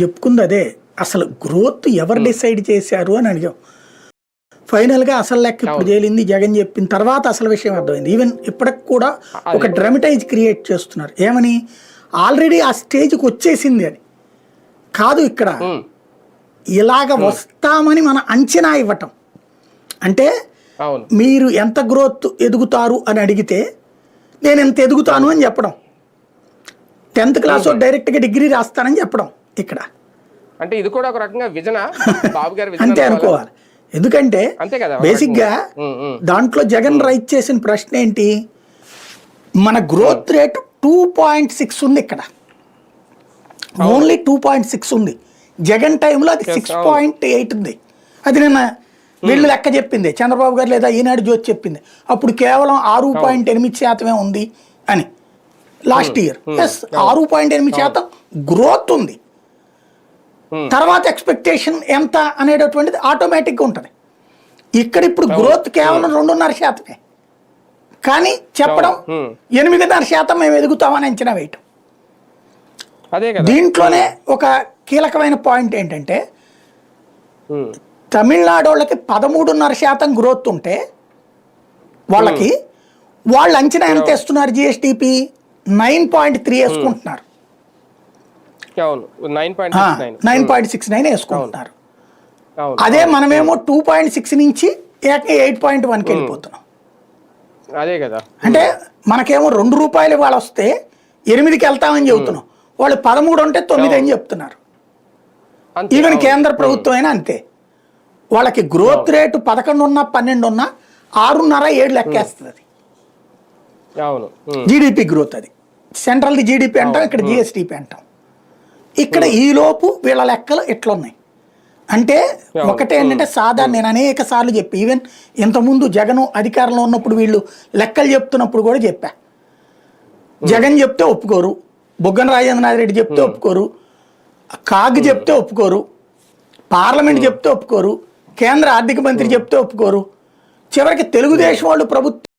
చెప్పుకుంది అదే. అసలు గ్రోత్ ఎవరు డిసైడ్ చేశారు అని అడిగాం. ఫైనల్గా అసలు లెక్క ఇప్పుడు తేలింది జగన్ చెప్పిన తర్వాత అసలు విషయం అర్థమైంది. ఈవెన్ ఇప్పటికి కూడా ఒక డ్రామటైజ్ క్రియేట్ చేస్తున్నారు. ఏమని ఆల్రెడీ ఆ స్టేజ్కి వచ్చేసింది అని కాదు, ఇక్కడ ఇలాగ వస్తామని మన అంచనా ఇవ్వటం. అంటే మీరు ఎంత గ్రోత్ ఎదుగుతారు అని అడిగితే నేను ఎంత ఎదుగుతాను అని చెప్పడం, 10th క్లాస్ డైరెక్ట్గా డిగ్రీ రాస్తానని చెప్పడం. ఇక్కడ అంటే ఇది కూడా ఒక రకంగా విజన బాబు గారి అంతే అనుకోవాలి. ఎందుకంటే బేసిక్గా దాంట్లో జగన్ రైట్ చేసిన ప్రశ్న ఏంటి, మన గ్రోత్ రేట్ 2.6 ఉంది, ఇక్కడ ఓన్లీ 2.6 ఉంది. జగన్ టైంలో అది 6.8 ఉంది. అది నిన్న వీళ్ళు లెక్క చెప్పింది, చంద్రబాబు గారు లేదా ఈనాడు జ్యోతి చెప్పింది. అప్పుడు కేవలం 6.8% ఉంది అని లాస్ట్ ఇయర్. ప్లస్ 6.8% గ్రోత్ ఉంది. తర్వాత ఎక్స్పెక్టేషన్ ఎంత అనేటటువంటిది ఆటోమేటిక్గా ఉంటుంది. ఇక్కడ ఇప్పుడు గ్రోత్ కేవలం 2.5%, కానీ చెప్పడం 8.5% మేము ఎదుగుతామని అంచనా వేయటం. దీంట్లోనే ఒక కీలకమైన పాయింట్ ఏంటంటే, తమిళనాడు వాళ్ళకి 13.5% గ్రోత్ ఉంటే వాళ్ళకి వాళ్ళు అంచనా ఎంత వేస్తున్నారు, జిఎస్టిపి 9.3 వేసుకుంటున్నారు, 9.69 వేసుకుంటున్నారు. అదే మనమేమో 2.6 నుంచి 8.1కి వెళ్ళిపోతున్నాం. అదే కదా, అంటే మనకేమో ₹2 ఇవాళ వస్తే 8కి వెళ్తామని చెబుతున్నాం, వాళ్ళు 13 ఉంటే 9 అని చెప్తున్నారు. ఈవెన్ కేంద్ర ప్రభుత్వం అయినా అంతే, వాళ్ళకి గ్రోత్ రేటు 11 ఉన్నా 12 ఉన్నా 6.5 7 లెక్కేస్తుంది. జీడిపి గ్రోత్ అది సెంట్రల్ది జీడిపి అంటాం, ఇక్కడ జిఎస్టిపి అంటాం. ఇక్కడ ఈలోపు వీళ్ళ లెక్కలు ఎట్లున్నాయి అంటే, ఒకటే ఏంటంటే సాధారణ నేను అనేక సార్లు చెప్పి, ఈవెన్ ఇంతకుముందు జగన్ అధికారంలో ఉన్నప్పుడు వీళ్ళు లెక్కలు చెప్తున్నప్పుడు కూడా చెప్పా, జగన్ చెప్తే ఒప్పుకోరు, బుగ్గన రాజేంద్రనాథ్ రెడ్డి చెప్తే ఒప్పుకోరు, కాగ్ చెప్తే ఒప్పుకోరు, పార్లమెంట్ చెప్తే ఒప్పుకోరు, కేంద్ర ఆర్థిక మంత్రి చెప్తే ఒప్పుకోరు, చివరికి తెలుగుదేశం వాళ్ళు ప్రభుత్వం